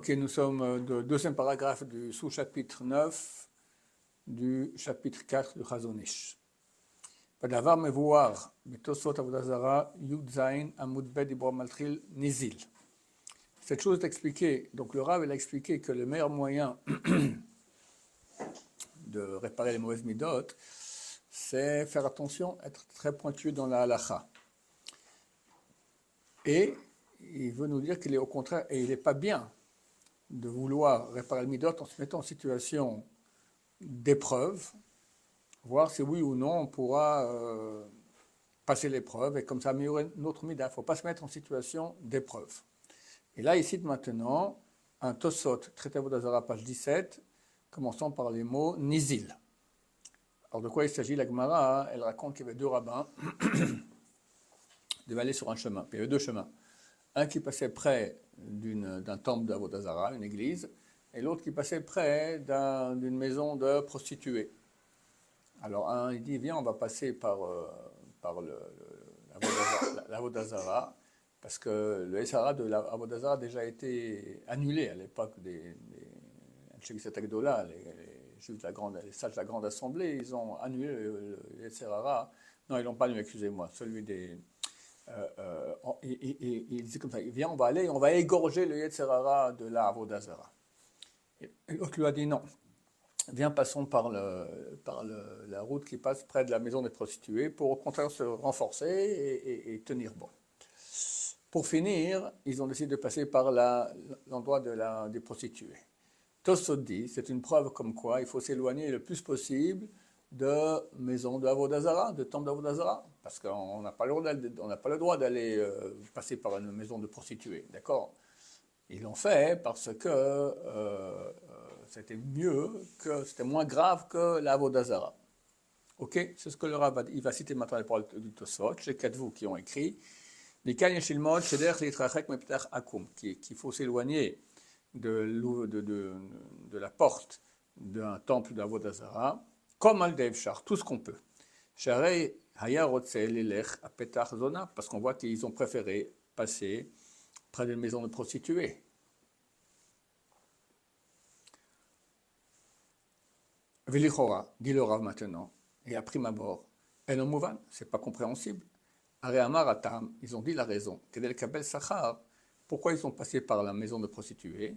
Ok, nous sommes au deuxième paragraphe du sous-chapitre 9 du chapitre 4 du Chazon Ish. Badavar mevuar betosot avodah zara yud zayin amud bet dibor maltril nizil. Cette chose est expliquée. Donc le Rav il a expliqué que le meilleur moyen de réparer les mauvaises midot, c'est faire attention, être très pointu dans la halacha. Et il veut nous dire qu'il est au contraire, et il n'est pas bien de vouloir réparer le midot en se mettant en situation d'épreuve, voir si oui ou non on pourra passer l'épreuve et comme ça améliorer notre mida. Il ne faut pas se mettre en situation d'épreuve. Et là, il cite maintenant un Tosot, traité Avodah Zarah, page 17, commençant par les mots Nizil. Alors de quoi il s'agit? La Gemara, elle raconte qu'il y avait deux rabbins qui devaient aller sur un chemin. Puis il y avait deux chemins. Un qui passait près d'un temple d'Avodah Zarah, une église, et l'autre qui passait près d'une maison de prostituées. Alors un, il dit, viens, on va passer par l'Avodah Zarah, parce que le Essara de l'Avodah Zarah a déjà été annulé à l'époque des Anshek Agdola, les juifs de la grande, les sages de la grande assemblée, ils ont annulé le Essara. Non, ils l'ont pas annulé, excusez-moi, celui des... il disait comme ça, viens, on va aller, on va égorger le Yetzerara de la Avodah Zarah. Et l'autre lui a dit non, viens, passons par la route qui passe près de la maison des prostituées pour au contraire se renforcer et tenir bon. Pour finir, ils ont décidé de passer par l'endroit des prostituées. Tosot dit, c'est une preuve comme quoi il faut s'éloigner le plus possible de maisons d'Avodah Zarah, de temples d'Avodah Zarah, parce qu'on n'a pas le droit d'aller passer par une maison de prostituées, d'accord? Ils l'ont fait parce que c'était moins grave que l'Avodah Zarah. Ok? C'est ce que le Rav il va citer maintenant les paroles du Tosot, chez quatre vous qui ont écrit, qu'il faut s'éloigner de la porte d'un temple d'Avodah Zarah, comme al-Devshar, tout ce qu'on peut. Parce qu'on voit qu'ils ont préféré passer près d'une maison de prostituées. Vilichora, dit le Rav maintenant, et à prime abord, en mouvan, c'est pas compréhensible. Areamar atam, ils ont dit la raison. Kedel kabel sachar, pourquoi ils sont passés par la maison de prostituées,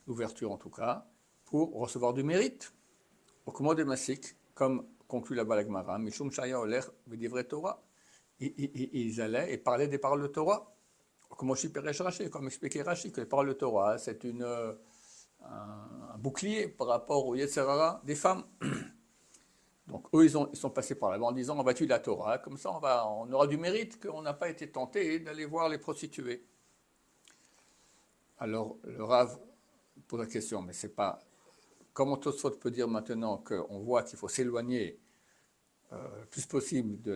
l'ouverture en tout cas, pour recevoir du mérite. Au commode masik, comme conclut la Balagmara, Mishum Shaya Oler Vedivre Torah, ils allaient et parlaient des paroles de Torah. Comme expliquait Rashi, que les paroles de Torah, c'est un bouclier par rapport au Yetzerara des femmes. Donc eux, ils sont passés par là en disant, on va tuer la Torah, comme ça on aura du mérite qu'on n'a pas été tenté d'aller voir les prostituées. Alors le Rav pose la question, mais c'est pas... Comment Tosfot peut dire maintenant qu'on voit qu'il faut s'éloigner le plus possible de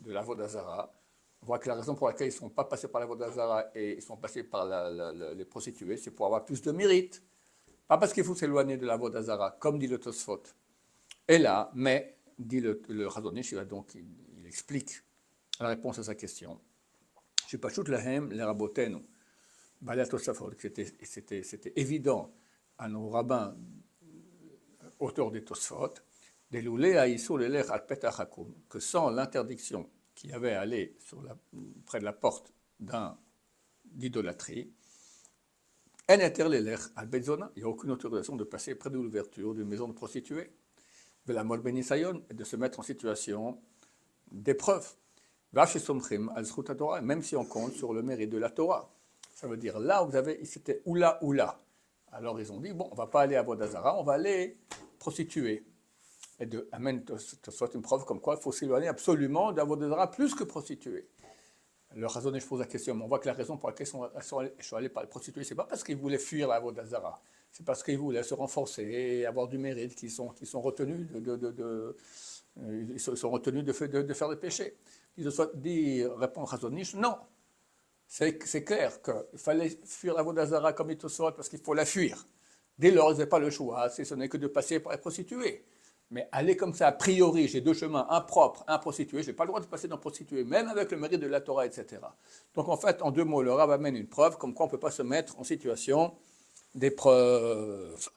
l'Avodah Zarah? On voit que la raison pour laquelle ils ne sont pas passés par l'Avodah Zarah et ils sont passés par les prostituées, c'est pour avoir plus de mérite. Pas parce qu'il faut s'éloigner de l'Avodah Zarah, comme dit le Tosfot. Et là, mais, dit le Chazon Ish, il explique la réponse à sa question. Je ne suis pas chut lahem les rabotenu. C'était évident à nos rabbins auteur des Tosfot, que sans l'interdiction qu'il y avait à aller près de la porte d'idolâtrie, il n'y a aucune autorisation de passer près de l'ouverture d'une maison de prostituées, de la mol benisayon, et de se mettre en situation d'épreuve. Même si on compte sur le mérite de la Torah. Ça veut dire là, c'était ou là ou là. Alors ils ont dit, bon, on ne va pas aller à Avodah Zarah, on va aller prostituer. Et amen, ce soit une preuve comme quoi il faut s'éloigner absolument d'Avodah Zarah plus que prostituer. Le Chazon Ish pose la question, mais on voit que la raison pour laquelle ils sont allés par les prostituées, ce n'est pas parce qu'ils voulaient fuir l'Avodah Zarah, c'est parce qu'ils voulaient se renforcer et avoir du mérite, qu'ils sont retenus ils sont retenus de faire des péchés. Répond Chazon Ish, non. C'est clair qu'il fallait fuir l'Avodah Zarah comme il te soit parce qu'il faut la fuir. Dès lors, ils n'avaient pas le choix, ce n'est que de passer par les prostituées. Mais aller comme ça, a priori, j'ai deux chemins, un propre, un prostitué, je n'ai pas le droit de passer dans prostituée, même avec le mérite de la Torah, etc. Donc en fait, en deux mots, le Rav amène une preuve comme quoi on ne peut pas se mettre en situation d'épreuves.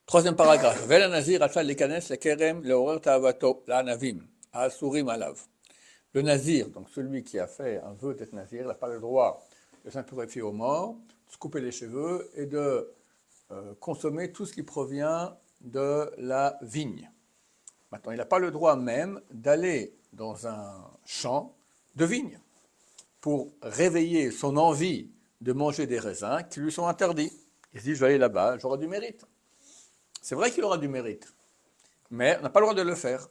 Troisième paragraphe. Vel nazir achal lekanes lekerem leorer ta'avato la'anavim ha'asurim alav. Le nazir, donc celui qui a fait un vœu d'être nazir, n'a pas le droit de s'impurifier aux morts, de se couper les cheveux et de consommer tout ce qui provient de la vigne. Maintenant, il n'a pas le droit même d'aller dans un champ de vigne pour réveiller son envie de manger des raisins qui lui sont interdits. Il se dit, je vais aller là-bas, j'aurai du mérite. C'est vrai qu'il aura du mérite, mais on n'a pas le droit de le faire.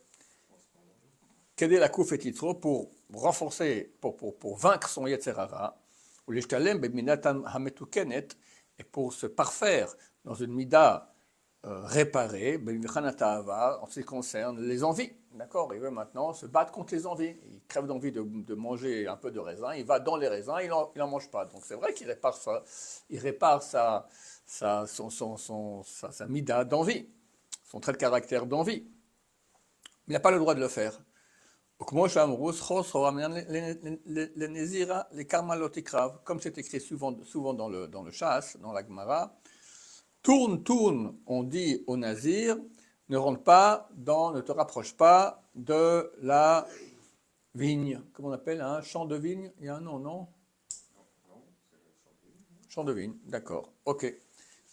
Qu'aider la kouf et titro pour renforcer, pour vaincre son yetzerara, ou l'ishtalem beminatam hametukenet, et pour se parfaire dans une mida réparée, en ce qui concerne les envies. D'accord. Il veut maintenant se battre contre les envies. Il crève d'envie de manger un peu de raisin, il va dans les raisins, il n'en mange pas. Donc c'est vrai qu'il répare sa mida d'envie, son trait de caractère d'envie. Mais il n'a pas le droit de le faire. Comme c'est écrit souvent dans le chasse, dans la Gemara, tourne, on dit au nazir, ne te rapproche pas de la vigne. Comment on appelle un champ de vigne? Il y a un nom, non? Champ de vigne, d'accord. Ok.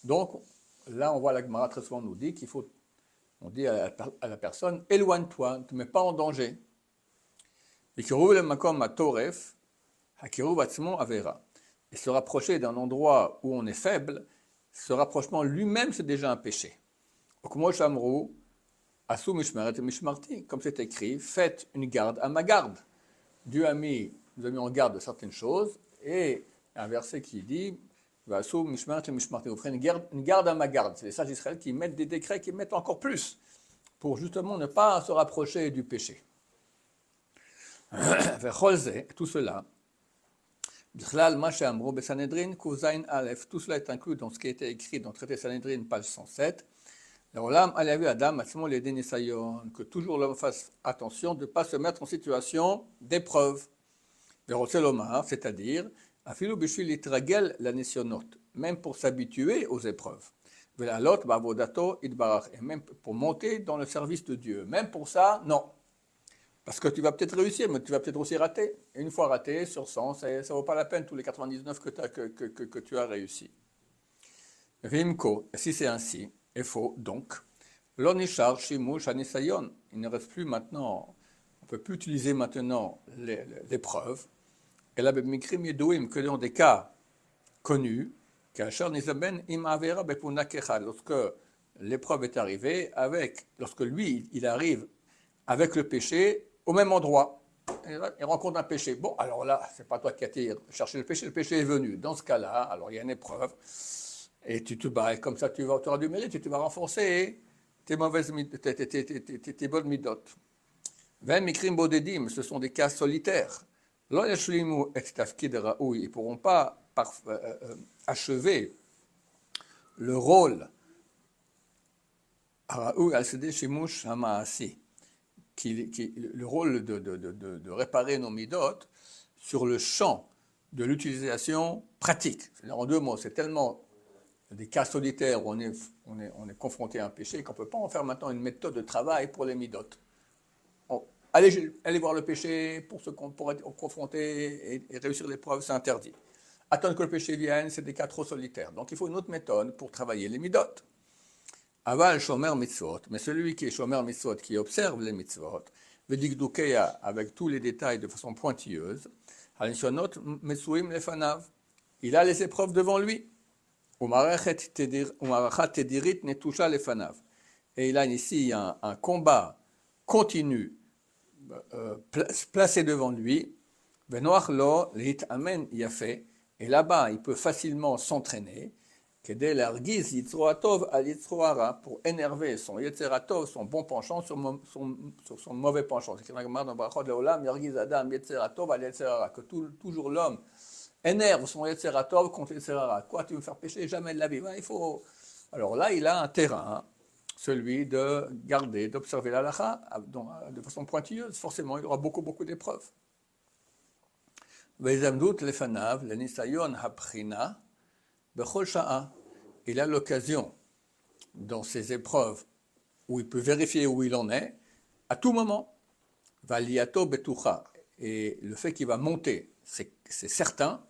Donc, là, on voit la Gemara très souvent nous dit qu'il faut, on dit à la personne, éloigne-toi, ne te mets pas en danger. Et se rapprocher d'un endroit où on est faible, ce rapprochement lui-même c'est déjà un péché. Comme c'est écrit, faites une garde à ma garde. Dieu nous a mis en garde de certaines choses, et un verset qui dit, vous ferez une garde à ma garde. C'est les sages d'Israël qui mettent des décrets, qui mettent encore plus, pour justement ne pas se rapprocher du péché. Tout cela, tout cela est inclus dans ce qui a été écrit dans le traité Sanhedrin, page 107. Que toujours l'homme fasse attention de ne pas se mettre en situation d'épreuve. C'est-à-dire, même pour s'habituer aux épreuves. Et même pour monter dans le service de Dieu. Même pour ça, non. Parce que tu vas peut-être réussir, mais tu vas peut-être aussi rater. Et une fois raté, sur 100, ça ne vaut pas la peine tous les 99 que tu as réussi. Vimko, si c'est ainsi, il faut donc, l'onishar shimush anisayon. Il ne reste plus maintenant, on ne peut plus utiliser maintenant l'épreuve. Et là, b'mikrim yedouim, que dans des cas connus, qu'achar nisaben im avera bepuna kechad, lorsque l'épreuve est arrivée, lorsque lui, il arrive avec le péché au même endroit. Il rencontre un péché. Bon, alors là, c'est pas toi qui as été chercher le péché est venu. Dans ce cas-là, alors il y a une épreuve, et tu te bats, comme ça tu auras du mérite, et tu vas renforcer tes bonnes midotes. 20 mikrim bodedim, ce sont des cas solitaires. Ils ne pourront pas achever le rôle le rôle de réparer nos midotes sur le champ de l'utilisation pratique. C'est-à-dire, en deux mots, c'est tellement des cas solitaires où on est confronté à un péché qu'on ne peut pas en faire maintenant une méthode de travail pour les midotes. Aller voir le péché pour être confronté et réussir l'épreuve, c'est interdit. Attendre que le péché vienne, c'est des cas trop solitaires. Donc il faut une autre méthode pour travailler les midotes. Aval shomer mitzvot, mais celui qui est shomer mitzvot, qui observe les mitzvot, vedigdukeya avec tous les détails de façon pointilleuse, halishonot metsuim lefanav, il a les épreuves devant lui. Umarachat tedirit netusha lefanav, et il a ici un combat continu placé devant lui. Benoach lo lit amen yafé, et là-bas il peut facilement s'entraîner. Pour énerver son Yetzeratov, son bon penchant, sur son mauvais penchant. C'est que toujours l'homme énerve son Yetzeratov contre Yetzerara. Quoi, tu veux me faire pécher? Jamais de la vie. Ouais, il faut... Alors là, il a un terrain, celui de garder, d'observer la halakha de façon pointilleuse. Forcément, il aura beaucoup d'épreuves. Ve'izamdut lefanav lenisayon habchina bechol sha'a. Il a l'occasion, dans ses épreuves, où il peut vérifier où il en est, à tout moment. Valiato betucha. Et le fait qu'il va monter, c'est certain.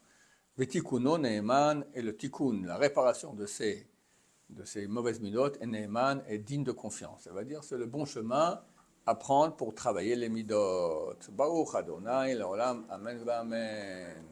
Vetikuno neeman, et le tikkun, la réparation de ces mauvaises midot, et neeman est digne de confiance. Ça veut dire c'est le bon chemin à prendre pour travailler les midot. Baruch Adonai, l'olam, amen, amen.